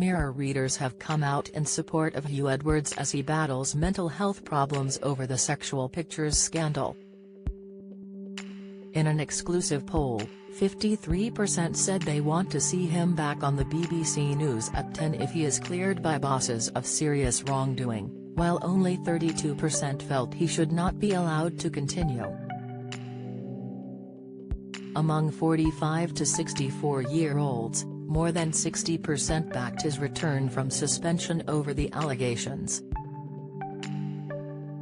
Mirror readers have come out in support of Huw Edwards as he battles mental health problems over the sexual pictures scandal. In an exclusive poll, 53% said they want to see him back on the BBC News at 10 if he is cleared by bosses of serious wrongdoing, while only 32% felt he should not be allowed to continue. Among 45 to 64-year-olds, more than 60% backed his return from suspension over the allegations.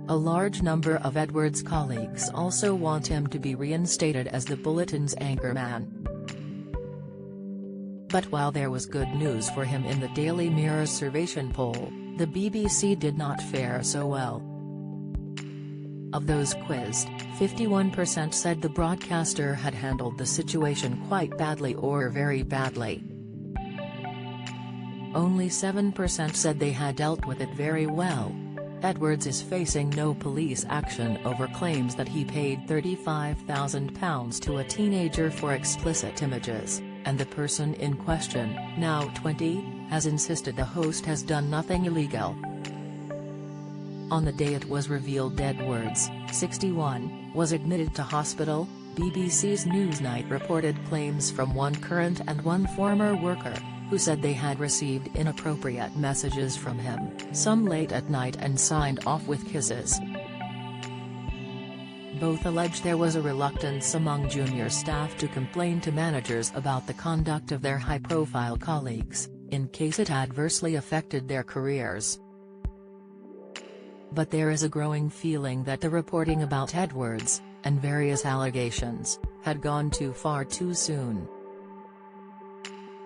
A large number of Edwards' colleagues also want him to be reinstated as the Bulletin's anchorman. But while there was good news for him in the Daily Mirror's Survation poll, the BBC did not fare so well. Of those quizzed, 51% said the broadcaster had handled the situation quite badly or very badly. Only 7% said they had dealt with it very well. Edwards is facing no police action over claims that he paid £35,000 to a teenager for explicit images, and the person in question, now 20, has insisted the host has done nothing illegal. On the day it was revealed Edwards, 61, was admitted to hospital, BBC's Newsnight reported claims from one current and one former worker, who said they had received inappropriate messages from him, some late at night, and signed off with kisses. Both allege there was a reluctance among junior staff to complain to managers about the conduct of their high-profile colleagues, in case it adversely affected their careers. But there is a growing feeling that the reporting about Edwards, and various allegations, had gone too far too soon.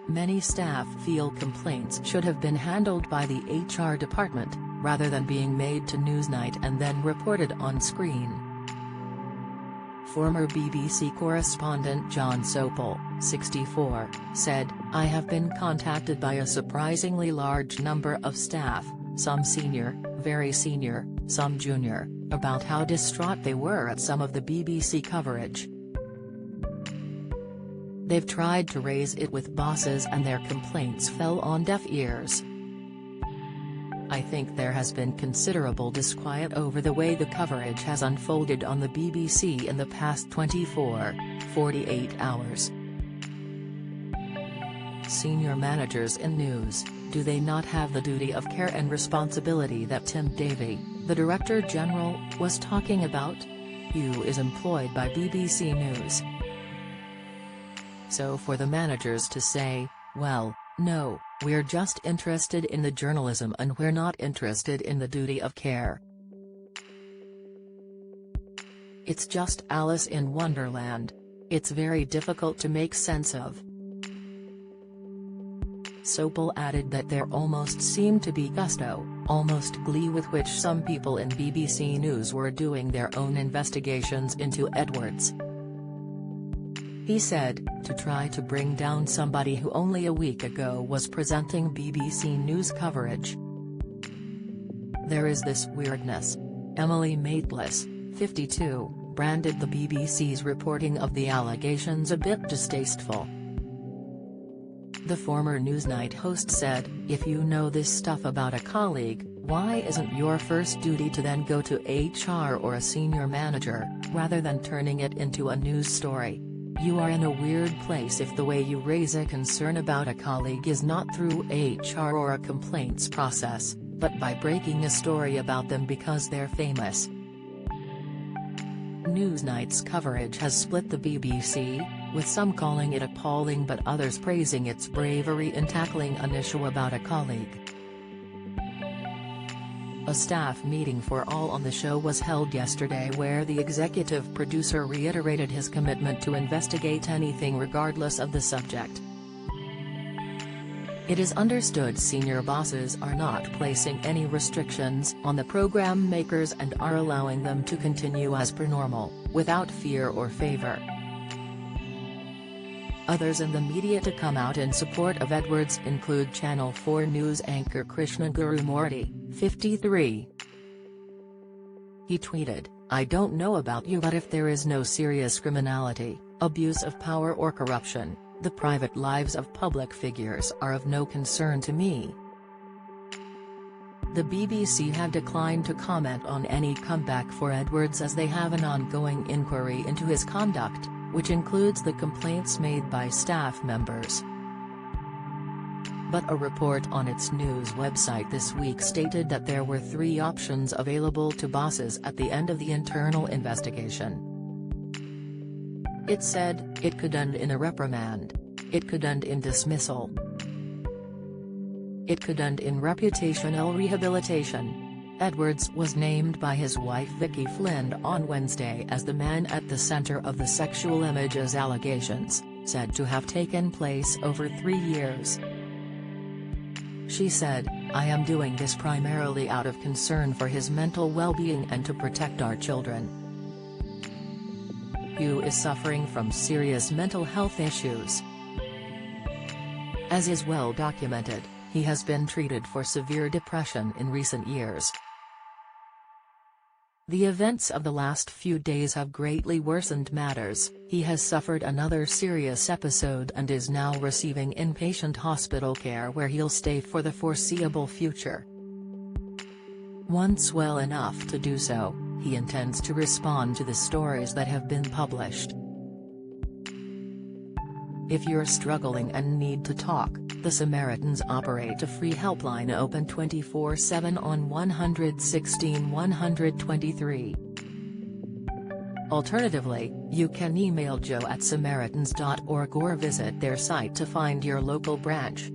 Many staff feel complaints should have been handled by the HR department, rather than being made to Newsnight and then reported on screen. Former BBC correspondent John Sopel, 64, said, "I have been contacted by a surprisingly large number of staff, some senior, very senior, some junior, about how distraught they were at some of the BBC coverage. They've tried to raise it with bosses and their complaints fell on deaf ears. I think there has been considerable disquiet over the way the coverage has unfolded on the BBC in the past 48 hours. Senior managers in news, do they not have the duty of care and responsibility that Tim Davie, the Director General, was talking about? Huw is employed by BBC News. So for the managers to say, well, no, we're just interested in the journalism and we're not interested in the duty of care. It's just Alice in Wonderland. It's very difficult to make sense of." Sopel added that there almost seemed to be gusto, almost glee with which some people in BBC News were doing their own investigations into Edwards. He said, to try to bring down somebody who only a week ago was presenting BBC News coverage. There is this weirdness. Emily Maitlis, 52, branded the BBC's reporting of the allegations a bit distasteful. The former Newsnight host said, "If you know this stuff about a colleague, why isn't your first duty to then go to HR or a senior manager, rather than turning it into a news story? You are in a weird place if the way you raise a concern about a colleague is not through HR or a complaints process, but by breaking a story about them because they're famous." Newsnight's coverage has split the BBC, with some calling it appalling but others praising its bravery in tackling an issue about a colleague. A staff meeting for all on the show was held yesterday where the executive producer reiterated his commitment to investigate anything regardless of the subject. It is understood senior bosses are not placing any restrictions on the program makers and are allowing them to continue as per normal, without fear or favor. Others in the media to come out in support of Edwards include Channel 4 News anchor Krishna Gurumurthy, 53. He tweeted, "I don't know about you, but if there is no serious criminality, abuse of power or corruption, "The private lives of public figures are of no concern to me." The BBC have declined to comment on any comeback for Edwards as they have an ongoing inquiry into his conduct, which includes the complaints made by staff members. But a report on its news website this week stated that there were 3 options available to bosses at the end of the internal investigation. It said, it could end in a reprimand. It could end in dismissal. It could end in reputational rehabilitation. Edwards was named by his wife Vicky Flynn on Wednesday as the man at the center of the sexual images allegations, said to have taken place over 3 years. She said, "I am doing this primarily out of concern for his mental well-being and to protect our children. Huw is suffering from serious mental health issues. As is well documented, he has been treated for severe depression in recent years. The events of the last few days have greatly worsened matters. He has suffered another serious episode and is now receiving inpatient hospital care where he'll stay for the foreseeable future. Once well enough to do so, he intends to respond to the stories that have been published. If you're struggling and need to talk, the Samaritans operate a free helpline open 24/7 on 116 123. Alternatively, you can email joe@samaritans.org or visit their site to find your local branch.